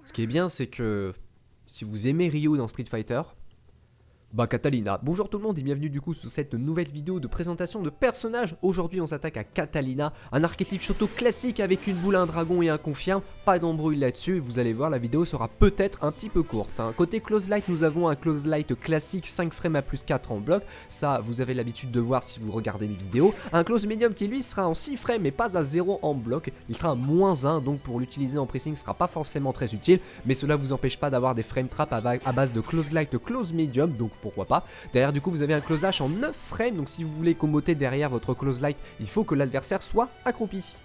Ce qui est bien, c'est que si vous aimez Ryu dans Street Fighter, bah Catalina. Bonjour tout le monde et bienvenue du coup sur cette nouvelle vidéo de présentation de personnages. Aujourd'hui on s'attaque à Catalina, un archétype Shoto classique avec une boule, un dragon et un confirme. Pas d'embrouille là-dessus, vous allez voir la vidéo sera peut-être un petit peu courte. Côté Close Light nous avons un Close Light classique 5 frames à plus 4 en bloc. Ça vous avez l'habitude de voir si vous regardez mes vidéos. Un Close Medium qui lui sera en 6 frames mais pas à 0 en bloc. Il sera à -1 donc pour l'utiliser en pressing ce sera pas forcément très utile. Mais cela vous empêche pas d'avoir des frame traps à base de Close Light, Close Medium, donc pourquoi pas. Derrière du coup vous avez un Close Dash en 9 frames, donc si vous voulez comboter derrière votre Close Light, il faut que l'adversaire soit accroupi.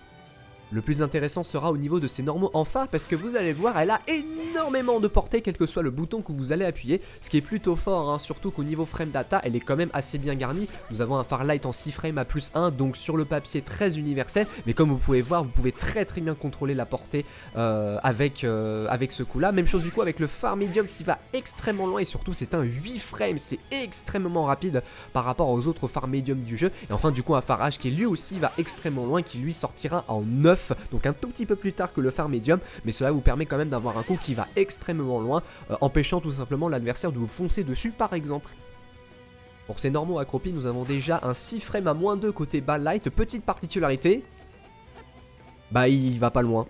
Le plus intéressant sera au niveau de ses normaux en phare parce que vous allez voir elle a énormément de portée quel que soit le bouton que vous allez appuyer, ce qui est plutôt fort, surtout qu'au niveau frame data elle est quand même assez bien garnie. Nous avons un phare light en 6 frames à +1, donc sur le papier très universel, mais comme vous pouvez voir vous pouvez très bien contrôler la portée avec ce coup là. Même chose du coup avec le phare medium qui va extrêmement loin et surtout c'est un 8 frames, c'est extrêmement rapide par rapport aux autres phares medium du jeu. Et enfin du coup un phare H qui lui aussi va extrêmement loin, qui lui sortira en 9, donc un tout petit peu plus tard que le phare medium, mais cela vous permet quand même d'avoir un coup qui va extrêmement loin, empêchant tout simplement l'adversaire de vous foncer dessus par exemple. Pour ces normaux accroupis, nous avons déjà un 6 frames à -2 côté bas light. Petite particularité, bah il va pas loin.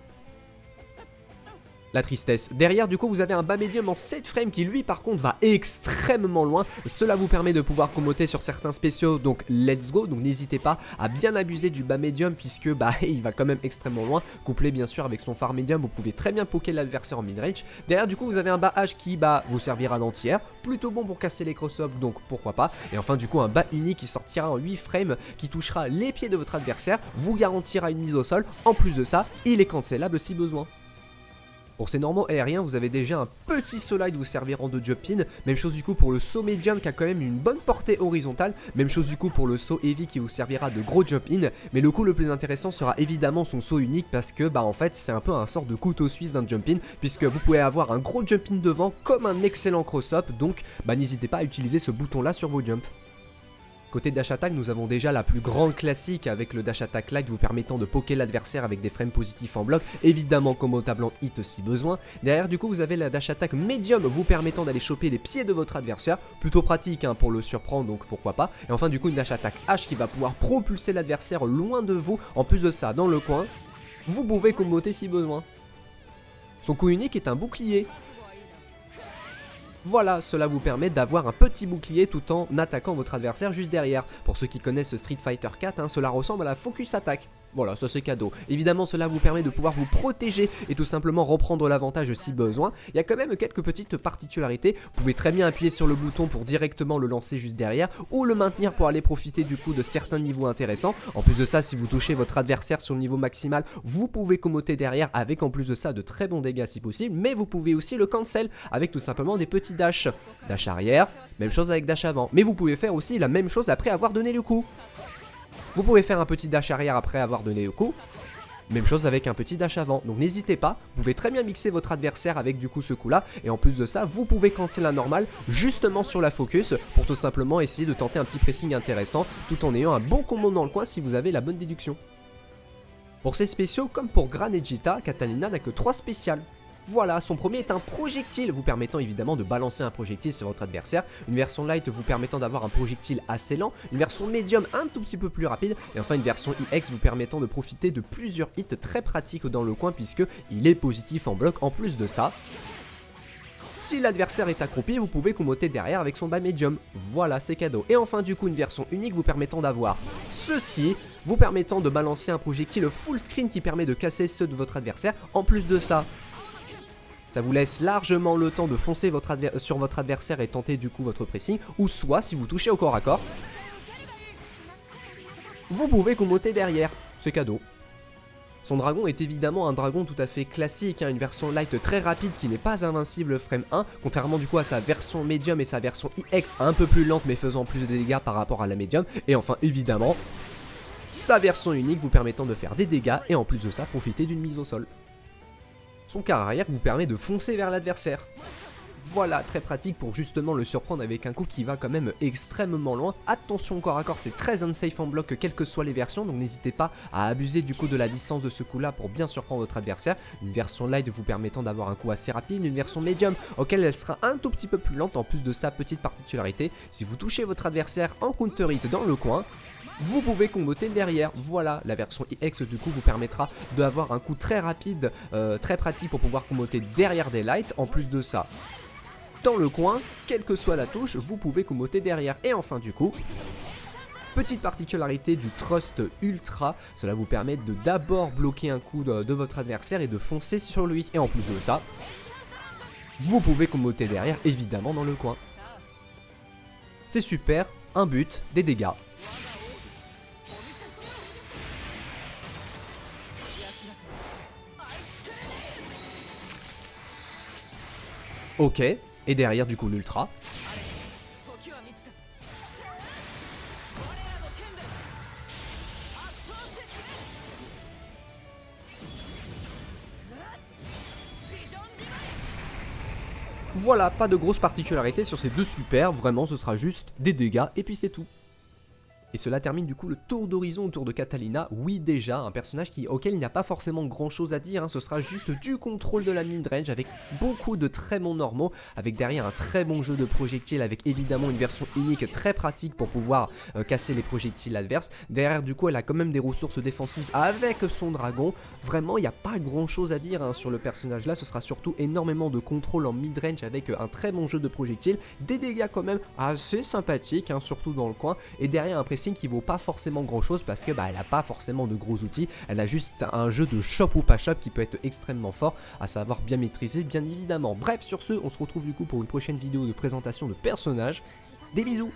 La tristesse. Derrière du coup vous avez un bas médium en 7 frames qui lui par contre va extrêmement loin. Cela vous permet de pouvoir comboter sur certains spéciaux, donc let's go. Donc n'hésitez pas à bien abuser du bas médium puisque bah il va quand même extrêmement loin. Couplé bien sûr avec son phare médium, vous pouvez très bien poker l'adversaire en mid-range. Derrière du coup vous avez un bas H qui vous servira d'entière. Plutôt bon pour casser les cross-up, donc pourquoi pas. Et enfin du coup un bas unique qui sortira en 8 frames qui touchera les pieds de votre adversaire, vous garantira une mise au sol. En plus de ça, il est cancelable si besoin. Pour ces normaux aériens, vous avez déjà un petit saut light vous servirant de jump in. Même chose du coup pour le saut medium qui a quand même une bonne portée horizontale. Même chose du coup pour le saut heavy qui vous servira de gros jump in. Mais le coup le plus intéressant sera évidemment son saut unique parce que en fait c'est un peu un sort de couteau suisse d'un jump in, puisque vous pouvez avoir un gros jump in devant comme un excellent cross up. Donc n'hésitez pas à utiliser ce bouton là sur vos jumps. Côté dash attack, nous avons déjà la plus grande classique avec le dash attack light vous permettant de poker l'adversaire avec des frames positifs en bloc, évidemment commotable en hit si besoin. Derrière du coup vous avez la dash attack medium vous permettant d'aller choper les pieds de votre adversaire, plutôt pratique pour le surprendre donc pourquoi pas. Et enfin du coup une dash attack H qui va pouvoir propulser l'adversaire loin de vous. En plus de ça dans le coin, vous pouvez comboter si besoin. Son coup unique est un bouclier. Voilà, cela vous permet d'avoir un petit bouclier tout en attaquant votre adversaire juste derrière. Pour ceux qui connaissent Street Fighter 4, cela ressemble à la Focus Attack. Voilà, ça c'est cadeau. Évidemment, cela vous permet de pouvoir vous protéger et tout simplement reprendre l'avantage si besoin. Il y a quand même quelques petites particularités. Vous pouvez très bien appuyer sur le bouton pour directement le lancer juste derrière ou le maintenir pour aller profiter du coup de certains niveaux intéressants. En plus de ça, si vous touchez votre adversaire sur le niveau maximal, vous pouvez comboter derrière avec en plus de ça de très bons dégâts si possible. Mais vous pouvez aussi le cancel avec tout simplement des petits dash. Dash arrière, même chose avec dash avant. Mais vous pouvez faire aussi la même chose après avoir donné le coup. Vous pouvez faire un petit dash arrière après avoir donné le coup. Même chose avec un petit dash avant. Donc n'hésitez pas, vous pouvez très bien mixer votre adversaire avec du coup ce coup là. Et en plus de ça, vous pouvez cancel la normale justement sur la focus pour tout simplement essayer de tenter un petit pressing intéressant tout en ayant un bon combo dans le coin si vous avez la bonne déduction. Pour ces spéciaux, comme pour Gran et Jita, Catalina n'a que 3 spéciales. Voilà, son premier est un projectile, vous permettant évidemment de balancer un projectile sur votre adversaire. Une version light vous permettant d'avoir un projectile assez lent. Une version médium un tout petit peu plus rapide. Et enfin une version IX vous permettant de profiter de plusieurs hits très pratiques dans le coin puisque il est positif en bloc. En plus de ça, si l'adversaire est accroupi, vous pouvez comboter derrière avec son bas médium. Voilà, c'est cadeau. Et enfin du coup une version unique vous permettant d'avoir ceci, vous permettant de balancer un projectile full screen qui permet de casser ceux de votre adversaire. En plus de ça, ça vous laisse largement le temps de foncer sur votre adversaire et tenter du coup votre pressing. Ou soit, si vous touchez au corps à corps, vous pouvez comboter derrière. C'est cadeau. Son dragon est évidemment un dragon tout à fait classique, une version light très rapide qui n'est pas invincible frame 1, contrairement du coup à sa version médium et sa version IX un peu plus lente mais faisant plus de dégâts par rapport à la médium. Et enfin évidemment, sa version unique vous permettant de faire des dégâts et en plus de ça profiter d'une mise au sol. Son quart arrière vous permet de foncer vers l'adversaire. Voilà, très pratique pour justement le surprendre avec un coup qui va quand même extrêmement loin. Attention, corps à corps, c'est très unsafe en bloc quelles que soient les versions, donc n'hésitez pas à abuser du coup de la distance de ce coup là pour bien surprendre votre adversaire. Une version light vous permettant d'avoir un coup assez rapide, une version médium auquel elle sera un tout petit peu plus lente. En plus de sa petite particularité, si vous touchez votre adversaire en counter hit dans le coin, vous pouvez comboter derrière. Voilà, la version EX du coup vous permettra d'avoir un coup très rapide, très pratique pour pouvoir comboter derrière des lights. En plus de ça, dans le coin, quelle que soit la touche, vous pouvez comboter derrière. Et enfin du coup, petite particularité du Thrust Ultra, cela vous permet de d'abord bloquer un coup de votre adversaire et de foncer sur lui. Et en plus de ça, vous pouvez comboter derrière, évidemment dans le coin. C'est super, un but, des dégâts. Ok, et derrière du coup l'ultra. Voilà, pas de grosse particularité sur ces deux super, vraiment ce sera juste des dégâts et puis c'est tout. Et cela termine du coup le tour d'horizon autour de Katalina. Oui, déjà, un personnage auquel il n'y a pas forcément grand chose à dire, hein. Ce sera juste du contrôle de la mid-range avec beaucoup de très bons normaux, avec derrière un très bon jeu de projectiles, avec évidemment une version unique très pratique pour pouvoir casser les projectiles adverses. Derrière du coup elle a quand même des ressources défensives avec son dragon. Vraiment il n'y a pas grand chose à dire, hein, sur le personnage là, ce sera surtout énormément de contrôle en mid-range avec un très bon jeu de projectiles, des dégâts quand même assez sympathiques, hein, surtout dans le coin, et derrière un pressing qui vaut pas forcément grand chose parce que elle a pas forcément de gros outils, elle a juste un jeu de shop ou pas shop qui peut être extrêmement fort, à savoir bien maîtriser bien évidemment. Bref, sur ce on se retrouve du coup pour une prochaine vidéo de présentation de personnages. Des bisous.